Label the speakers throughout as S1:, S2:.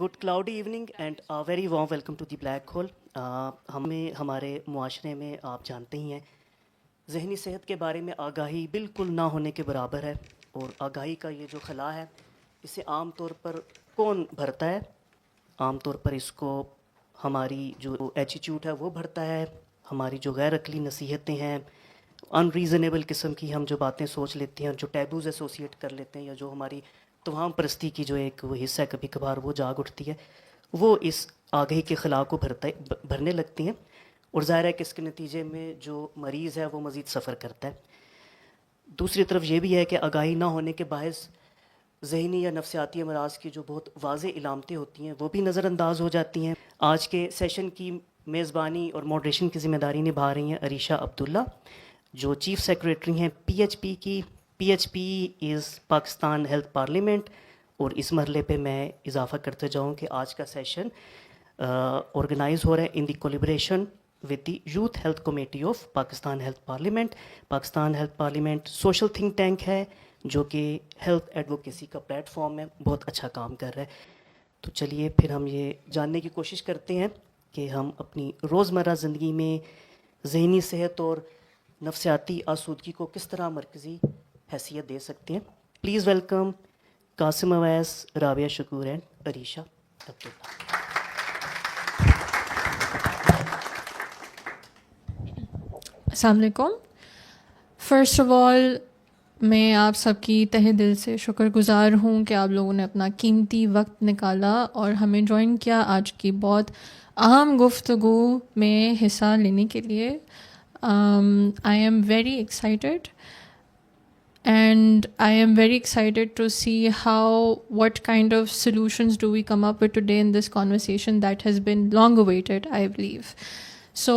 S1: Good cloudy evening and very warm welcome to the black hole. ہمارے معاشرے میں آپ جانتے ہی ہیں ذہنی صحت کے بارے میں آگاہی بالکل نہ ہونے کے برابر ہے. اور آگاہی کا یہ جو خلا ہے اسے عام طور پر کون بھرتا ہے؟ عام طور پر اس کو ہماری جو ایٹیٹیوڈ ہے وہ بھرتا ہے. ہماری جو غیر عقلی نصیحتیں ہیں، ان ریزنیبل قسم کی ہم جو باتیں سوچ لیتے ہیں، جو ٹیبوز ایسوسیٹ کر لیتے ہیں، یا جو ہماری توہم پرستی کی جو ایک وہ حصہ ہے کبھی کبھار وہ جاگ اٹھتی ہے، وہ اس آگہی کے خلا کو بھرنے لگتی ہیں. اور ظاہر ہے کہ اس کے نتیجے میں جو مریض ہے وہ مزید سفر کرتا ہے. دوسری طرف یہ بھی ہے کہ آگاہی نہ ہونے کے باعث ذہنی یا نفسیاتی امراض کی جو بہت واضح علامتیں ہوتی ہیں وہ بھی نظر انداز ہو جاتی ہیں. آج کے سیشن کی میزبانی اور ماڈریشن کی ذمہ داری نبھا رہی ہیں عریشہ عبداللہ، جو چیف سیکریٹری ہیں پی ایچ پی کی. پی ایچ پی از پاکستان ہیلتھ پارلیمنٹ. اور اس مرحلے پہ میں اضافہ کرتے جاؤں کہ آج کا سیشن آرگنائز ہو رہا ہے in the collaboration with the youth health committee of Pakistan health parliament. Pakistan health parliament social think tank ہے جو کہ ہیلتھ ایڈوکیسی کا پلیٹ فارم ہے، بہت اچھا کام کر رہا ہے. تو چلیے پھر ہم یہ جاننے کی کوشش کرتے ہیں کہ ہم اپنی روزمرہ زندگی میں ذہنی صحت اور نفسیاتی آسودگی کو کس طرح مرکزی حیثیت دے سکتے ہیں. Please welcome Qasim Awais, Rabia Shakoor and Areesha Abdullah.
S2: السلام علیکم. فرسٹ آف آل میں آپ سب کی تہہ دل سے شکر گزار ہوں کہ آپ لوگوں نے اپنا قیمتی وقت نکالا اور ہمیں جوائن کیا آج کی بہت اہم گفتگو میں حصہ لینے کے لیے. I am very excited and I am very excited to see what kind of solutions do we come up with today in this conversation that has been long awaited, I believe. So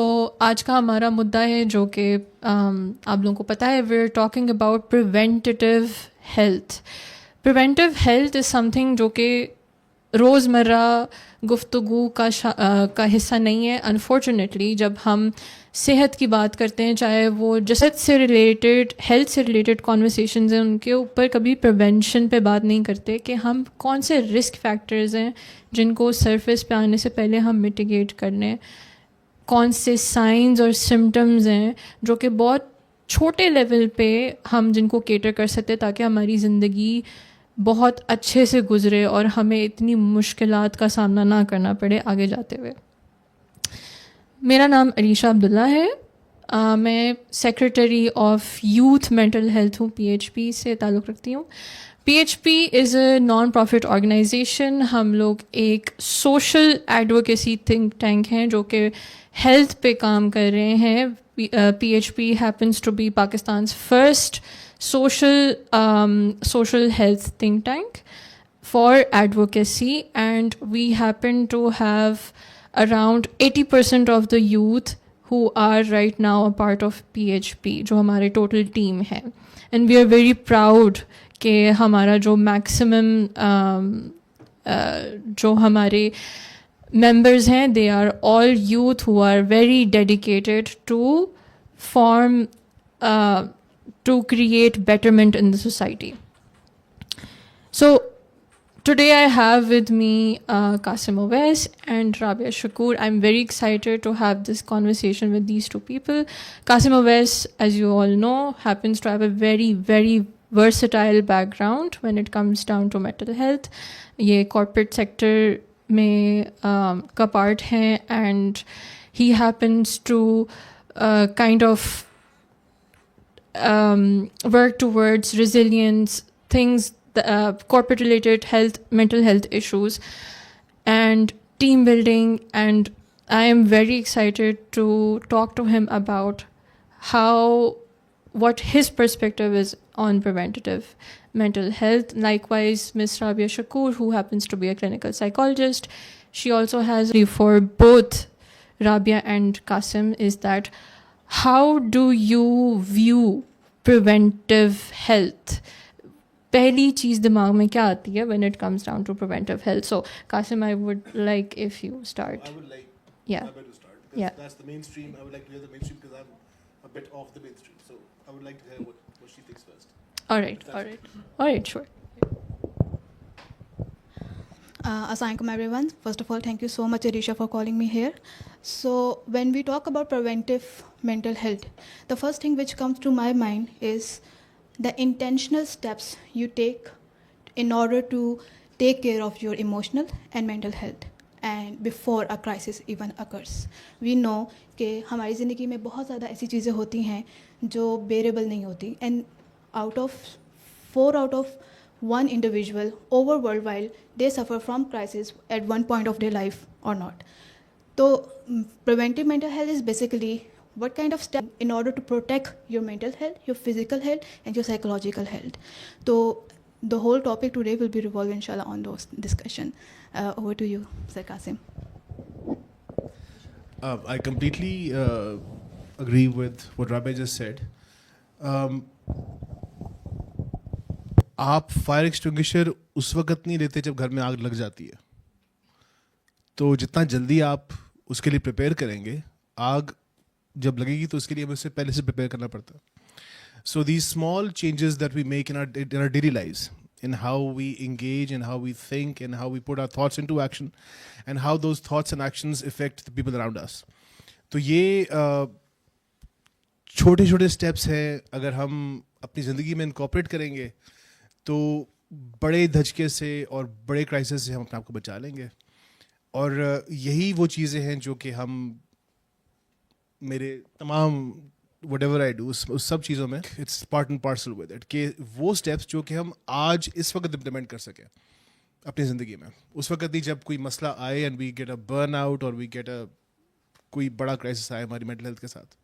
S2: آج کا ہمارا مدعا ہے جو کہ آپ لوگوں کو پتہ ہے، we're talking about preventative health. Preventive health is something جو کہ روزمرہ گفتگو کا حصہ نہیں ہے. انفارچونیٹلی جب ہم صحت کی بات کرتے ہیں، چاہے وہ جسد سے ریلیٹڈ، ہیلتھ سے ریلیٹڈ کانورسیشنز ہیں، ان کے اوپر کبھی پریونشن پہ بات نہیں کرتے کہ ہم کون سے رسک فیکٹرز ہیں جن کو سرفیس پہ آنے سے پہلے ہم میٹیگیٹ کر لیں، کون سے سائنز اور سمٹمز ہیں جو کہ بہت چھوٹے لیول پہ ہم جن کو کیٹر کر سکتے تاکہ ہماری زندگی بہت اچھے سے گزرے اور ہمیں اتنی مشکلات کا سامنا نہ کرنا پڑے آگے جاتے ہوئے. میرا نام عریشہ عبداللہ ہے. میں secretary of youth mental health ہوں، پی ایچ پی سے تعلق رکھتی ہوں. پی ایچ پی از اے نان پروفٹ آرگنائزیشن. ہم لوگ ایک سوشل ایڈوکیسی تھنک ٹینک ہیں جو کہ ہیلتھ پہ کام کر رہے ہیں. P H P happens to be Pakistan's first social health think tank for advocacy, and we happen to have around 80% of the youth who are right now a part of PHP, جو ہمارے total team ہے. and we are very proud کہ ہمارا جو maximum جو ہمارے members ہیں they are all youth who are very dedicated to form to create betterment in the society. So today I have with me Qasim Awais and Rabia Shakur. I'm very excited to have this conversation with these two people. Qasim Awais, as you all know, happens to have a very, very versatile background when it comes down to mental health. Ye corporate sector mein ka part hai, and he happens to kind of work towards resilience, things, corporate related health, mental health issues and team building. And I am very excited to talk to him about what his perspective is on preventative mental health. Likewise, Ms. Rabia Shakur, who happens to be a clinical psychologist, she also has for both Rabia and Qasim is that how do you view preventive health? پہلی چیز دماغ میں کیا آتی ہے when it comes down to preventive health? So Qasim, I would like if you start.
S3: I would like
S2: Yeah.
S3: Rabia to start because
S2: Yeah.
S3: that's the mainstream. I would like to hear the mainstream because I'm a bit off the mainstream. So I would like to hear what she thinks first.
S2: All right, sure.
S4: Assalamualaikum everyone. First of all, thank you so much, Arisha, for calling me here. So, when we talk about preventive mental health, the first thing which comes to my mind is the intentional steps you take in order to take care of your emotional and mental health and before a crisis even occurs. We know کہ ہماری زندگی میں بہت زیادہ ایسی چیزیں ہوتی ہیں جو بیریبل نہیں ہوتی, and four out of one individual over worldwide, they suffer from crisis at one point of their life or not. So preventive mental health is basically what kind of step in order to protect your mental health, your physical health and your psychological health. So the whole topic today will be revolved inshallah on those discussion. Over to you, Sir Qasim.
S3: I completely agree with what Rabia just said. آپ fire extinguisher اس وقت نہیں لیتے جب گھر میں آگ لگ جاتی ہے, تو جتنا جلدی آپ اس کے لیے پریپیئر کریں گے, آگ جب لگے گی تو اس کے لیے ہمیں اس سے پہلے سے پریپیئر کرنا پڑتا ہے. So these small changes that we make in our daily lives, in how we engage and how we think and how we put our thoughts into action and how those thoughts and actions affect the people around us. تو یہ چھوٹے چھوٹے steps ہیں, اگر ہم اپنی زندگی میں انکارپوریٹ کریں گے تو بڑے دھچکے سے اور بڑے کرائسس سے ہم اپنے آپ کو بچا لیں گے. اور یہی وہ چیزیں ہیں جو کہ ہم میرے تمام وٹ ایور آئی ڈو اس سب چیزوں میں it's part and parcel with it, کہ وہ اسٹیپس جو کہ ہم آج اس وقت امپلیمنٹ کر سکیں اپنی زندگی میں, اس وقت نہیں جب کوئی مسئلہ آئے and we get a burnout اور وی گیٹ اے کوئی بڑا کرائسس آئے ہماری مینٹل ہیلتھ کے ساتھ.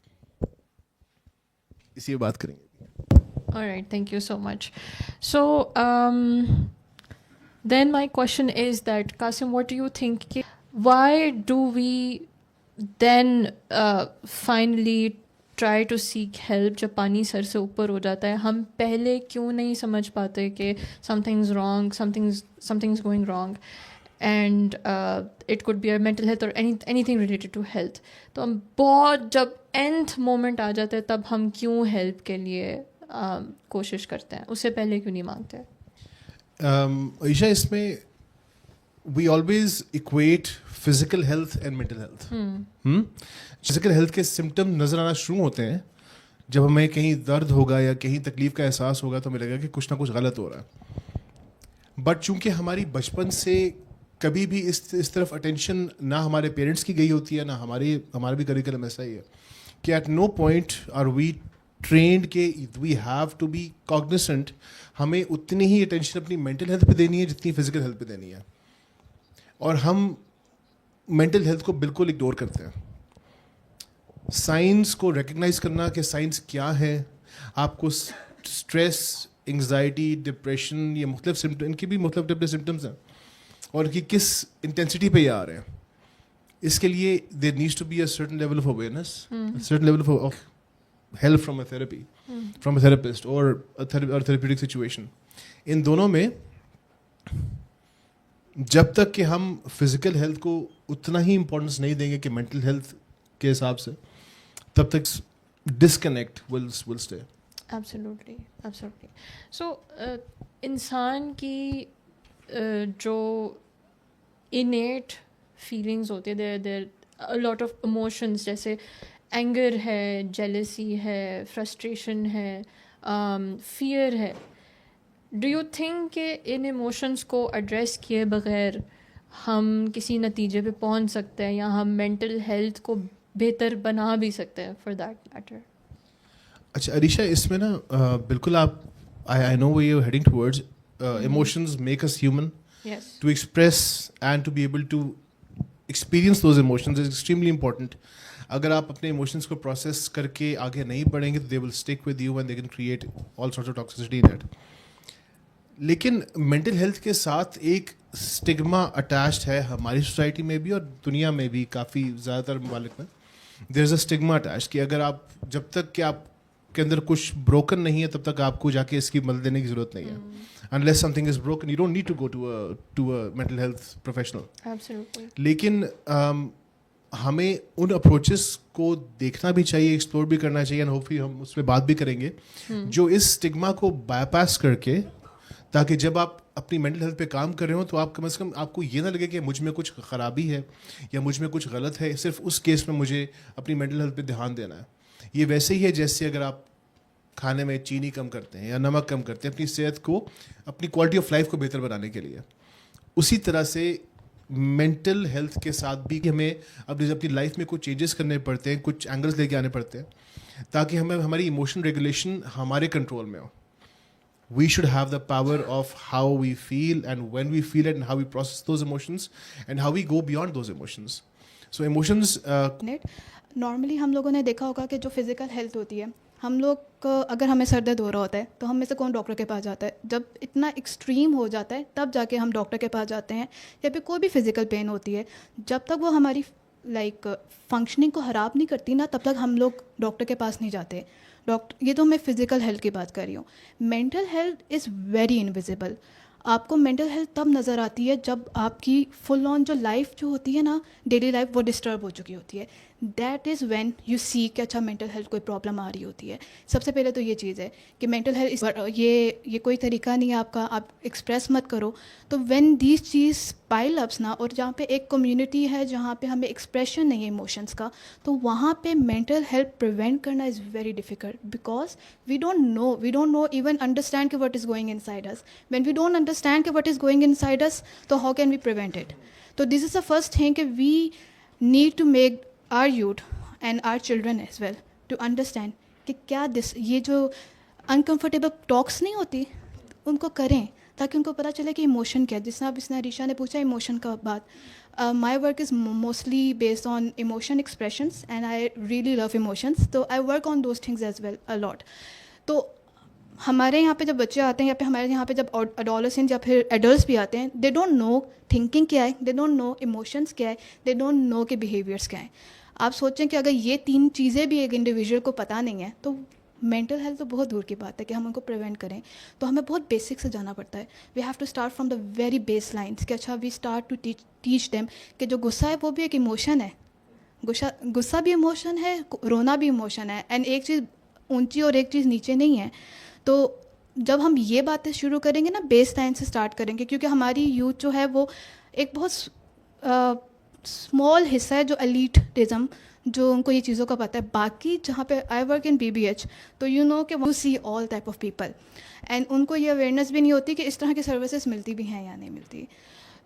S3: اسی پہ بات کریں گے.
S2: All right, thank you so much. So, then my question is that, Qasim, what do you think? Why do we then finally try to seek help جب پانی سر سے اوپر ہو جاتا ہے؟ ہم پہلے کیوں نہیں سمجھ پاتے کہ something's wrong, something's going wrong, and it could be a mental health or anything related to health. تو ہم بہت جب nth moment آ جاتا ہے تب ہم کیوں ہیلپ کے لیے کوشش کرتے ہیں, اس سے پہلے کیوں نہیں مانگتے؟
S3: عائشہ, اس میں we always equate physical health and mental health. Physical health کے سمٹم نظر آنا شروع ہوتے ہیں جب ہمیں کہیں درد ہوگا یا کہیں تکلیف کا احساس ہوگا تو ہمیں لگے گا کہ کچھ نہ کچھ غلط ہو رہا ہے. بٹ چونکہ ہماری بچپن سے کبھی بھی اس طرف اٹینشن نہ ہمارے پیرنٹس کی گئی ہوتی ہے نہ ہمارا بھی کریکلم ایسا ہی ہے کہ at no point are we trained کہ we have to be cognizant, ہمیں اتنی ہی اٹینشن اپنی مینٹل ہیلتھ پہ دینی ہے جتنی فزیکل ہیلتھ پہ دینی ہے, اور ہم مینٹل ہیلتھ کو بالکل اگنور کرتے ہیں. سائنس کو ریکگنائز کرنا کہ سائنس کیا ہے, آپ کو اسٹریس, انگزائٹی, ڈپریشن, یہ مختلف سمٹم, ان کی بھی مختلف سمٹمس ہیں اور ان کی کس انٹینسٹی پہ یہ آ رہے ہیں, اس کے لیے there needs to be a certain level of awareness, certain level of help from a therapy, from a therapist or a therapeutic situation. ان دونوں میں جب تک کہ ہم فزیکل ہیلتھ کو اتنا ہی امپورٹنس نہیں دیں گے کہ مینٹل ہیلتھ کے حساب سے, تب تک disconnect will stay.
S2: Absolutely. So انسان کی جو innate feelings ہوتے ہیں, there a lot of emotions, جیسے اینگر ہے, جیلسی ہے, فرسٹریشن ہے, فیئر ہے. ڈو یو تھنک کہ ان ایموشنس کو ایڈریس کیے بغیر ہم کسی نتیجے پہ پہنچ سکتے ہیں یا ہم مینٹل ہیلتھ کو بہتر بنا بھی سکتے ہیں فار دیٹ میٹر؟
S3: اچھا عریشہ, اس میں نا بالکل آپ I know we are heading towards emotions make us human, to express and to be able to experience those emotions is extremely important. اگر آپ اپنے ایموشنس کو پروسیس کر کے آگے نہیں بڑھیں گے تو they will stick with you and they can create all sorts of toxicity in that. لیکن مینٹل ہیلتھ کے ساتھ ایک اسٹگما اٹیچڈ ہے ہماری سوسائٹی میں بھی اور دنیا میں بھی, کافی زیادہ تر ممالک میں دیر از اے اسٹگما اٹیچ کہ اگر آپ جب تک کہ آپ کے اندر کچھ بروکن نہیں ہے تب تک آپ کو جا کے اس کی مدد لینے کی ضرورت نہیں ہے. unless something is broken you don't need to go to a mental health professional.
S2: Absolutely.
S3: لیکن ہمیں ان اپروچز کو دیکھنا بھی چاہیے, ایکسپلور بھی کرنا چاہیے, اینڈ ہوپفلی ہم اس پہ بات بھی کریں گے جو اس اسٹگما کو بائی پاس کر کے تاکہ جب آپ اپنی مینٹل ہیلتھ پہ کام کر رہے ہوں تو آپ کم از کم آپ کو یہ نہ لگے کہ مجھ میں کچھ خرابی ہے یا مجھ میں کچھ غلط ہے, صرف اس کیس میں مجھے اپنی مینٹل ہیلتھ پہ دھیان دینا ہے. یہ ویسے ہی ہے جیسے اگر آپ کھانے میں چینی کم کرتے ہیں یا نمک کم کرتے ہیں اپنی صحت کو, اپنی کوالٹی آف لائف کو بہتر بنانے کے لیے. اسی طرح سے مینٹل ہیلتھ کے ساتھ بھی ہمیں اپنی لائف میں کچھ چینجز کرنے پڑتے ہیں, کچھ اینگلز لے کے آنے پڑتے ہیں تاکہ ہمیں ہماری ایموشن ریگولیشن ہمارے کنٹرول میں ہو. We should have the power of how we feel and when we feel it and how we process those emotions and how we go beyond those emotions. So emotions
S4: normally ہم لوگوں نے دیکھا ہوگا کہ جو physical health ہوتی ہے, ہم لوگ اگر ہمیں سر درد ہو رہا ہوتا ہے تو ہم میں سے کون ڈاکٹر کے پاس جاتا ہے؟ جب اتنا ایکسٹریم ہو جاتا ہے تب جا کے ہم ڈاکٹر کے پاس جاتے ہیں. یا پھر کوئی بھی فزیکل پین ہوتی ہے, جب تک وہ ہماری فنکشننگ کو خراب نہیں کرتی نا, تب تک ہم لوگ ڈاکٹر کے پاس نہیں جاتے. یہ تو میں فزیکل ہیلتھ کی بات کر رہی ہوں. Mental health is very invisible. آپ کو مینٹل ہیلتھ تب نظر آتی ہے جب آپ کی فل آن جو لائف جو ہوتی ہے نا, ڈیلی لائف, وہ ڈسٹرب ہو چکی ہوتی ہے. دیٹ از وین یو سی کہ اچھا مینٹل ہیلتھ کوئی پرابلم آ رہی ہوتی ہے. سب سے پہلے تو یہ چیز ہے کہ مینٹل ہیلتھ یہ کوئی طریقہ نہیں ہے آپ کا, آپ ایکسپریس مت کرو. تو وین دیز چیز پائل اپس نا, اور جہاں پہ ایک کمیونٹی ہے جہاں پہ ہمیں ایکسپریشن نہیں ہے ایموشنس کا, تو وہاں پہ مینٹل ہیلتھ پریونٹ کرنا is very difficult because we don't know even understand کہ what is going inside us. When we don't understand کہ what is going inside us, تو how can we prevent it? تو this is the first thing کہ we need to make our youth and our children as well to understand کہ کیا یہ جو uncomfortable ٹاکس نہیں ہوتی ان کو کریں تاکہ ان کو پتہ چلے کہ ایموشن کیا ہے. جس طرح عریشہ نے پوچھا ایموشن کا بات, my work is mostly based on emotion expressions and I really love emotions, so I work on those things as well a lot. تو ہمارے یہاں پہ جب بچے آتے ہیں یا پھر ہمارے یہاں پہ جب ایڈولسنٹ یا پھر ایڈلٹس بھی آتے ہیں, دے ڈونٹ نو تھنکنگ کیا ہے, دے ڈونٹ نو ایموشنس کیا ہے, دے ڈونٹ نو کہ بیہیویئرس کیا ہیں. آپ سوچیں کہ اگر یہ 3 چیزیں بھی ایک انڈیویجول کو پتہ نہیں ہے تو مینٹل ہیلتھ تو بہت دور کی بات ہے کہ ہم ان کو پریونٹ کریں. تو ہمیں بہت بیسک سے جانا پڑتا ہے. We have to start from the very baselines کہ اچھا we start to teach them کہ جو غصہ ہے وہ بھی ایک ایموشن ہے, غصہ بھی ایموشن ہے, رونا بھی ایموشن ہے, اینڈ ایک چیز اونچی اور ایک چیز نیچے نہیں ہے. تو جب ہم یہ باتیں شروع کریں گے نا, بیس لائن سے اسٹارٹ کریں گے, کیونکہ ہماری یوتھ جو ہے وہ ایک بہت اسمال حصہ ہے جو ایلیٹزم, جو ان کو یہ چیزوں کا پتہ ہے. باقی جہاں پہ آئی ورک ان BBH, تو یو نو کہ وہ see all type of people, and ان کو یہ اویئرنیس بھی نہیں ہوتی کہ اس طرح کی سروسز ملتی بھی ہیں یا نہیں ملتی.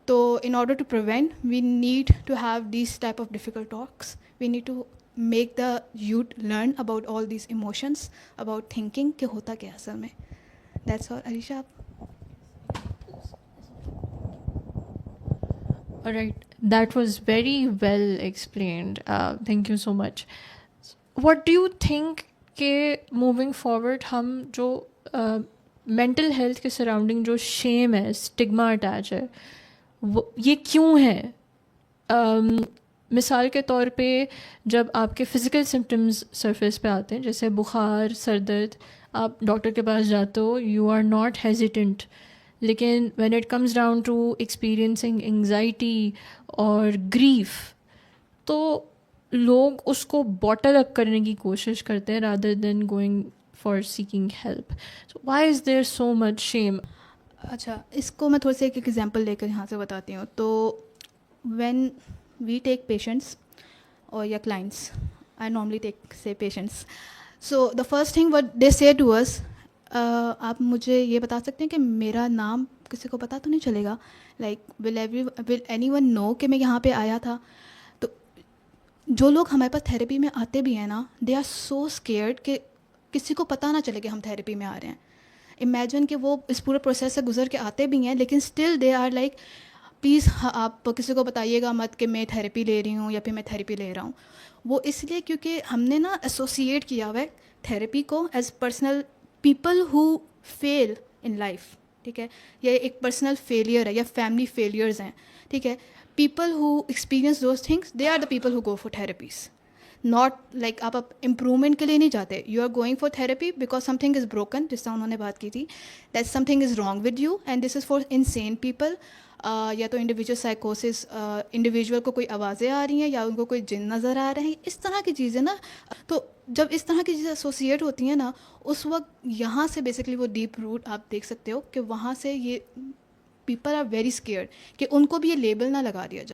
S4: تو in order to prevent we need to have these type of difficult talks. We need to make the youth learn about all these emotions, about thinking کہ ہوتا کیا اصل میں. That's all. عریشہ آپ.
S2: Alright, that was very well explained. Thank you so much. What do you think کہ moving forward ہم جو mental health کے surrounding جو shame ہے, stigma attach ہے, یہ کیوں ہے؟ مثال کے طور پہ جب آپ کے فزیکل سمٹمز سرفیس پہ آتے ہیں, جیسے بخار, سر درد, آپ ڈاکٹر کے پاس جاتے ہو, یو آر ناٹ ہیزیٹنٹ. لیکن when it comes down to experiencing anxiety اور گریف, تو لوگ اس کو باٹل اپ کرنے کی کوشش کرتے ہیں rather than going for seeking help. So why is there so much shame?
S4: اچھا, اس کو میں تھوڑا سا ایک ایگزامپل لے کر یہاں سے بتاتی ہوں. تو وین وی ٹیک پیشنٹس اور یا کلائنٹس, آئی نارملی ٹیک سے patients, so the first thing what they سے ٹو اس, آپ مجھے یہ بتا سکتے ہیں کہ میرا نام کسی کو پتہ تو نہیں چلے گا, لائک ول اینی ون نو کہ میں یہاں پہ آیا تھا. تو جو لوگ ہمارے پاس تھیراپی میں آتے بھی ہیں نا, دے آر سو اسکیئرڈ کہ کسی کو پتہ نہ چلے کہ ہم تھیراپی میں آ رہے ہیں. امیجن کہ وہ اس پورے پروسیس سے گزر کے آتے بھی ہیں, لیکن still they are like please آپ کسی کو بتائیے گا مت کہ میں تھیراپی لے رہی ہوں یا پھر میں تھیراپی لے رہا ہوں. وہ اس لیے کیونکہ ہم نے نا ایسوسیٹ کیا ہوا ہے تھیراپی کو as personal people who feel in life, ٹھیک ہے, یا ایک پرسنل فیلئر ہے یا فیملی فیلئرز ہیں, ٹھیک ہے. People who experience those things, they are the people who go for therapies. Not like آپ امپرومنٹ کے لیے نہیں جاتے, you are going for therapy because something is broken, جس طرح انہوں نے بات کی تھی, that something is wrong with you and this is for insane people. یا تو انڈیویجول سائیکوسس, انڈیویجول کو کوئی آوازیں آ رہی ہیں یا ان کو کوئی جن نظر آ رہے ہیں, اس طرح کی چیزیں نا. تو جب اس طرح کی چیزیں ایسوسیٹ ہوتی ہیں نا, اس وقت یہاں سے بیسکلی وہ ڈیپ روٹ آپ دیکھ سکتے ہو کہ وہاں سے یہ پیپل آر ویری اسکیئرڈ کہ ان کو بھی یہ لیبل نہ لگا دیا جائے.